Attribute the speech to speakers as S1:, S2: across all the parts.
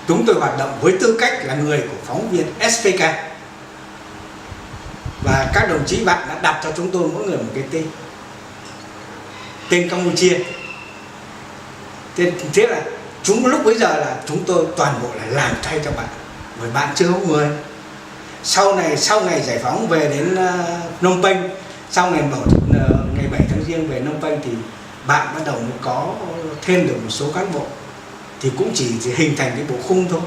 S1: chúng tôi hoạt động với tư cách là người của phóng viên SPK. Và các đồng chí bạn đã đặt cho chúng tôi mỗi người một cái tên Campuchia. Thế là lúc bấy giờ là chúng tôi toàn bộ là làm thay cho bạn, bởi bạn chưa có người. Sau ngày giải phóng về đến Phnom Penh, sau ngày 7 tháng Giêng về Phnom Penh thì bạn bắt đầu mới có thêm được một số cán bộ, thì cũng chỉ hình thành cái bộ khung thôi.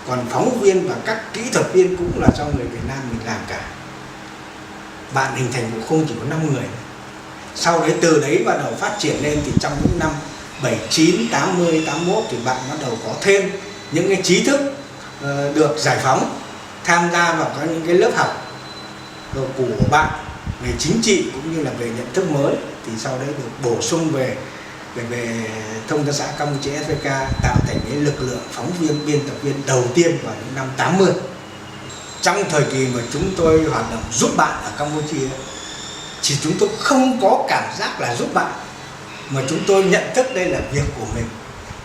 S1: Còn phóng viên và các kỹ thuật viên cũng là do người Việt Nam mình làm cả. Bạn hình thành bộ khung chỉ có 5 người. Sau đấy từ đấy bắt đầu phát triển lên, thì trong những năm 79, 80, 81 thì bạn bắt đầu có thêm những cái trí thức được giải phóng tham gia vào có những cái lớp học của bạn về chính trị cũng như là về nhận thức mới, thì sau đấy được bổ sung về Thông tấn xã Campuchia SPK, tạo thành cái lực lượng phóng viên biên tập viên đầu tiên vào những năm 80. Trong thời kỳ mà chúng tôi hoạt động giúp bạn ở Campuchia, thì chúng tôi không có cảm giác là giúp bạn, mà chúng tôi nhận thức đây là việc của mình.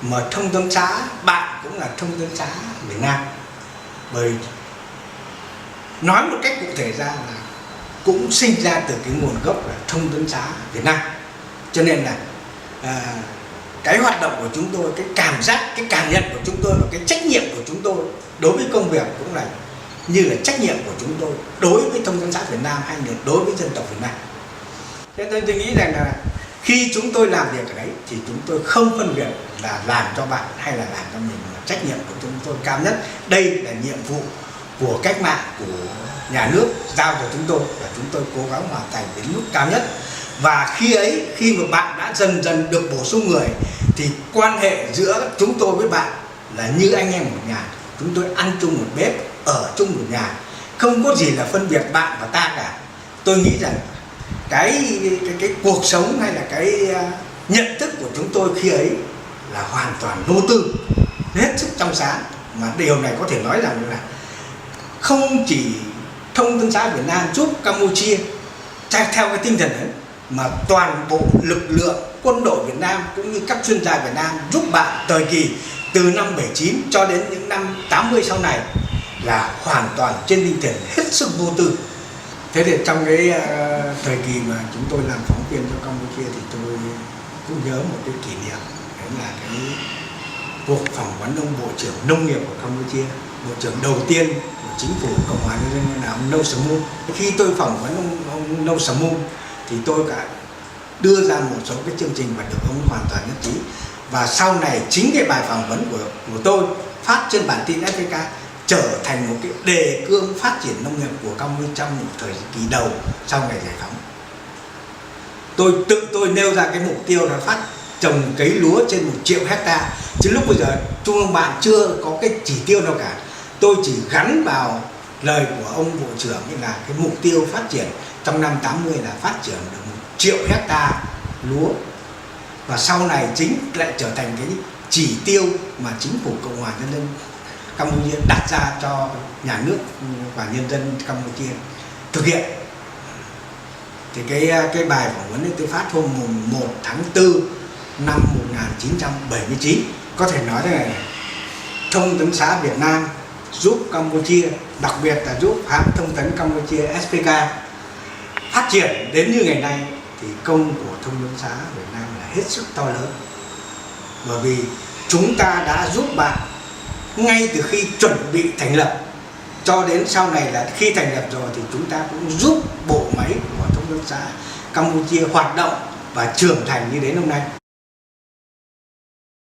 S1: Mà thông tấn xã bạn cũng là thông tấn xã Việt Nam, bởi nói một cách cụ thể ra là cũng sinh ra từ cái nguồn gốc là thông tấn xã Việt Nam. Cho nên là cái hoạt động của chúng tôi, cái cảm giác, cái cảm nhận của chúng tôi và cái trách nhiệm của chúng tôi đối với công việc cũng là như là trách nhiệm của chúng tôi đối với thông tấn xã Việt Nam hay là đối với dân tộc Việt Nam. Thế nên tôi nghĩ rằng là khi chúng tôi làm việc ở đấy thì chúng tôi không phân biệt là làm cho bạn hay là làm cho mình, mà trách nhiệm của chúng tôi cao nhất. Đây là nhiệm vụ của cách mạng, của nhà nước giao cho chúng tôi, và chúng tôi cố gắng hoàn thành đến mức cao nhất. Và khi mà bạn đã dần dần được bổ sung người, thì quan hệ giữa chúng tôi với bạn là như anh em một nhà. Chúng tôi ăn chung một bếp, ở chung một nhà, không có gì là phân biệt bạn và ta cả. Tôi nghĩ rằng cái cuộc sống hay là cái nhận thức của chúng tôi khi ấy là hoàn toàn vô tư, hết sức trong sáng. Mà điều này có thể nói rằng là không chỉ Thông tấn xã Việt Nam giúp Campuchia theo cái tinh thần ấy, mà toàn bộ lực lượng quân đội Việt Nam cũng như các chuyên gia Việt Nam giúp bạn thời kỳ từ năm 79 cho đến những năm 80 sau này là hoàn toàn trên tinh thần hết sức vô tư. Thế thì trong cái thời kỳ mà chúng tôi làm phóng viên cho Campuchia thì tôi cũng nhớ một cái kỷ niệm, đấy là cái cuộc phỏng vấn ông Bộ trưởng Nông nghiệp của Campuchia, Bộ trưởng đầu tiên của chính phủ Cộng hòa Nhân dân là ông Nâu Sầm Mun. Khi tôi phỏng vấn ông Nâu Sầm Mun thì tôi cả đưa ra một số cái chương trình và được ông hoàn toàn nhất trí. Và sau này chính cái bài phỏng vấn của tôi phát trên bản tin SPK trở thành một cái đề cương phát triển nông nghiệp của Campuchia trong một thời kỳ đầu sau ngày giải phóng. Tôi nêu ra cái mục tiêu là phát trồng cấy lúa trên 1 triệu hectare, chứ lúc bây giờ Trung ương bạn chưa có cái chỉ tiêu nào cả. Tôi chỉ gắn vào lời của ông Bộ trưởng như là cái mục tiêu phát triển trong năm 80 là phát triển được 1 triệu hectare lúa. Và sau này chính lại trở thành cái chỉ tiêu mà chính phủ Cộng hòa Nhân dân Campuchia đặt ra cho nhà nước và nhân dân Campuchia thực hiện. Thì cái bài phỏng vấn tôi phát hôm 1 tháng 4 năm 1979. Có thể nói thế này, Thông tấn xã Việt Nam giúp Campuchia, đặc biệt là giúp hãng thông tấn Campuchia SPK phát triển đến như ngày nay, thì công của Thông tấn xã Việt Nam là hết sức to lớn. Bởi vì chúng ta đã giúp bạn ngay từ khi chuẩn bị thành lập cho đến sau này là khi thành lập rồi, thì chúng ta cũng giúp bộ máy của Thông tấn xã Campuchia hoạt động và trưởng thành như đến hôm nay.